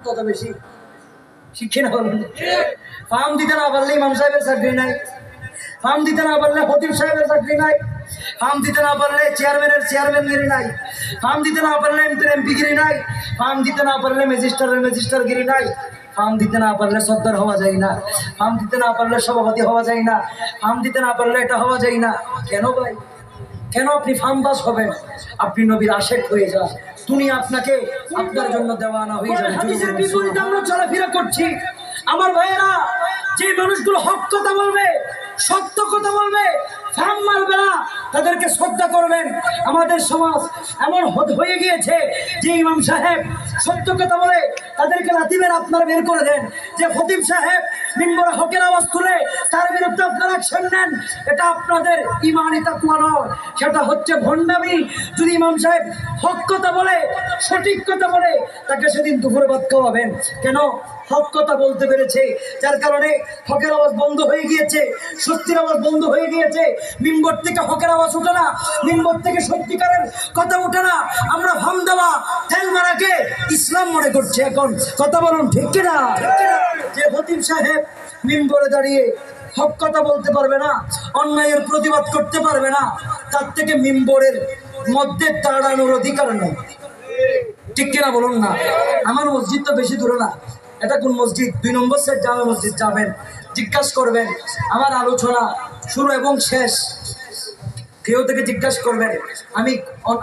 কত বেশি শিক্ষা না বলুন। ফার্ম দিতে না পারলে ইমাম সাহেবের চাকরি নাই, ফার্ম দিতে না পারলে খতিব সাহেবের চাকরি নাই, ফার্ম দিতে না পারলে চেয়ারম্যানগিরি নাই, ফার্ম দিতে না পারলে এমপিগিরি নাই, ফার্ম দিতে না পারলে ম্যাজিস্ট্রারগিরি নাই, ফার্ম দিতে না পারলে সর্দার হওয়া যায় না, ফার্ম দিতে না পারলে সভাপতি হওয়া যায় না, ফার্ম দিতে না পারলে এটা হওয়া যায় না। কেন ভাই? কেন আপনি ফার্মবাজ হবেন? আপনি নবীর আশেক হয়ে যান, দুনিয়া আপনাকে আপনার জন্য দেওয়ানা হয়ে যাবে। হাদিসের বিপরীতে আমরা চলাফেরা করছি। আমার ভাইয়েরা, যে মানুষগুলো হক কথা বলবে, সত্য কথা বলবে, ফার্ম মারবে না, তাদেরকে শ্রদ্ধা করবেন। আমাদের সমাজ এমন হয়ে গিয়েছে যে ইমাম সাহেব সত্য কথা বলে তাদেরকে লাথিমের আপনারা বের করে দেন, যে খতিব সাহেব মিম্বরে হকের আওয়াজ তুলে তার বিরুদ্ধে আপনারা অ্যাকশন নেন। এটা আপনাদের ইমানি তাকওয়া নয়, সেটা হচ্ছে ভণ্ডামি। যদি ইমাম সাহেব হক কথা বলে, সঠিক কথা বলে, তাকে সেদিন দুপুরে ভাত খাওয়াবেন। কেন? হক কথা বলতে পেরেছে, যার কারণে হকের আওয়াজ বন্ধ হয়ে গিয়েছে, সত্যির আওয়াজ বন্ধ হয়ে গিয়েছে। মিম্বর থেকে হকের আওয়াজ ওঠে না, মিম্বর থেকে সত্যিকারের কথা ওঠে না। আমরা ভাম দেওয়া তেল মারাকে ইসলাম মনে করছে এখন। কথা বলুন ঠিক কিনা? যে খতিব সাহেব মিম্বরে দাঁড়িয়ে হক কথা বলতে পারবে না, অন্যায়ের প্রতিবাদ করতে পারবে না, তার থেকে মিম্বরের মধ্যে দাঁড়ানোর অধিকার নেই। ঠিক কিনা বলুন না? আমার মসজিদ তো বেশি দূরে না, এটা কোন মসজিদ? 2 নম্বর সেট জামে মসজিদ যাবেন, জিজ্ঞাসা করবেন আমার আলোচনা শুরু এবং শেষ। কেউ থেকে জিজ্ঞাসা করবেন,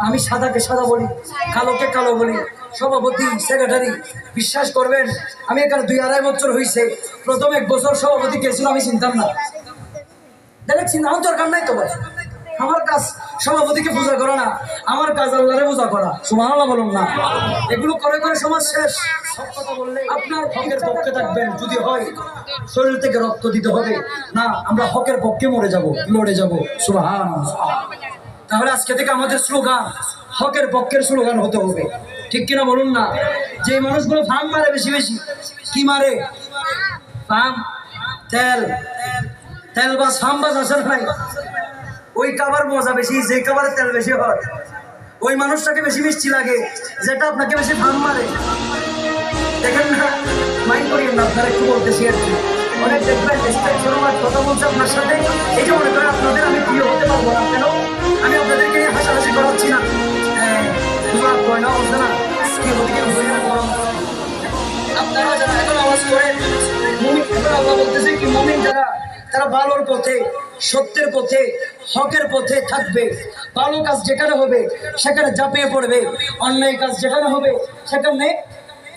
আমি সাদাকে সাদা বলি, কালোকে কালো বলি, সভাপতি সেক্রেটারি। বিশ্বাস করবেন, আমি এখানে 2-2.5 বছর হয়েছে। প্রথম 1 বছর সভাপতি কে ছিল আমি চিনতাম না। দেখছি না, আমার দরকার নাই তো ভাই। আমার কাজ সভাপতিকে পূজা করা না, আমার কাজ আল্লাহরে পূজা করা। সুবহানাল্লাহ বলুন না? এগুলো করে করে সমাজ শেষ। সব কথা বললে আপনার হকের পক্ষে থাকবেন, যদি হয় শরীর থেকে রক্ত দিতে হবে না, আমরা হকের পক্ষে মরে যাব, লড়ে যাব। সুবহানাল্লাহ। তাহলে আজকে থেকে আমাদের স্লোগান হকের পক্ষের স্লোগান হতে হবে। ঠিক কিনা বলুন না? যে মানুষগুলো ফার্ম মারে বেশি বেশি, কি মারে? ফার্ম, তেল বাস, ফার্ম বাস আসেন ভাই। ওই কাবার মজা বেশি, যে কাবারের তেল বেশি হয়, ওই মানুষটাকে বেশি মিষ্টি লাগে, যেটা আপনাকে বেশি ফার্ম মারে। দেখেন না, মাইন্ড করিয়েন না, আপনারা একটু বলতেছি আর কি। অনেক দেখবেন কথা বলছে আপনার সাথে, এই যে মনে করেন আপনাদের আমি প্রিয় হতে পারবো না। কেন? আমি আপনাদেরকে নিয়ে হাসাহাসি করাচ্ছি না। গয়না বলছে না, আপনারা যারা এখন আওয়াজ করেন, আল্লাহ বলতেছে কি, মুমিন যারা, তারা ভালোর পথে, সত্যের পথে, হকের পথে থাকবে। ভালো কাজ যেখানে হবে সেখানে ঝাঁপিয়ে পড়বে, অন্যায় কাজ যেখানে হবে সেখানে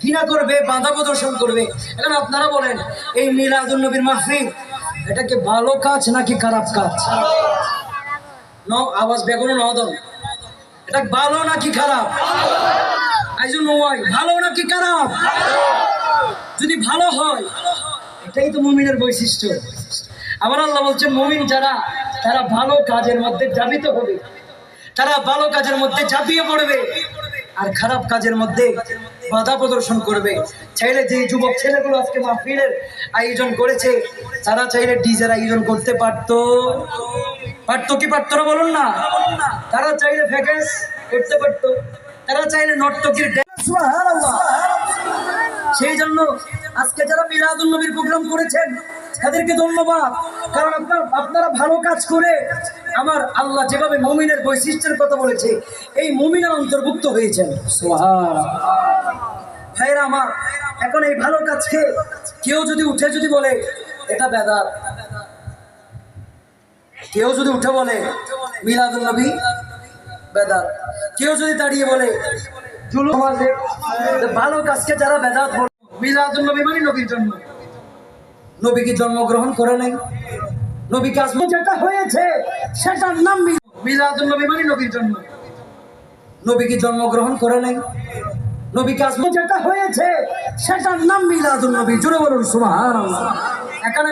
ঘৃণা করবে, বাধা প্রদর্শন করবে। এখন আপনারা বলেন, এই মিলাদুন নবীর মাহফিল এটা কি ভালো কাজ নাকি খারাপ কাজ? আওয়াজ বেগুনো নদন, এটা ভালো নাকি খারাপ? ভালো নাকি খারাপ? যদি ভালো হয়, এটাই তো মুমিনের বৈশিষ্ট্য। আমার আল্লাহ বলছেন, মুমিন যারা, তারা ভালো কাজের মধ্যে ধাবিত হবে, তারা ভালো কাজের মধ্যে ঝাঁপিয়ে পড়বে, আর খারাপ কাজের মধ্যে বাধা প্রদর্শন করবে। চাইলে যে যুবক ছেলেগুলো আজকে মাহফিলের আয়োজন করেছে, তারা চাইলে ডিজের আয়োজন করতে পারতো কি পারতো না বলুন না? তারা চাইলে প্যাকেজ করতে পারতো, তারা চাইলে নর্তকীর ড্যান্স। সেই জন্য আজকে যারা মিলাদুন নবীর প্রোগ্রাম করেছেন তাদেরকে ধন্যবাদ, কারণ আপনারা ভালো কাজ করে আমার আল্লাহ যেভাবে মুমিনের বৈশিষ্ট্যের কথা বলেছে, এই মুমিনের অন্তর্ভুক্ত হয়েছেন। সুবহানাল্লাহ। ভাইরা আমার, এখন এই ভালো কাজকে কেউ যদি উঠে যদি বলে এটা বেদাত, কেউ যদি উঠে বলে মিলাদুন নবী বেদাত, কেউ যদি দাঁড়িয়ে বলে ভালো কাজকে যারা বেদাত বলে, মিলাদুন নবী মানে নবীর জন্য। নবী কি জন্মগ্রহণ করে নাই? নবী কাজ যেটা হয়েছে সেটার নাম মিলাদুন নবী মানে নবীর জন্য। নবী কি জন্মগ্রহণ করে নাই? নবী কাজ যেটা হয়েছে সেটার নাম মিলাদুন নবী। জোরে বলুন সুবহানাল্লাহ। এখানে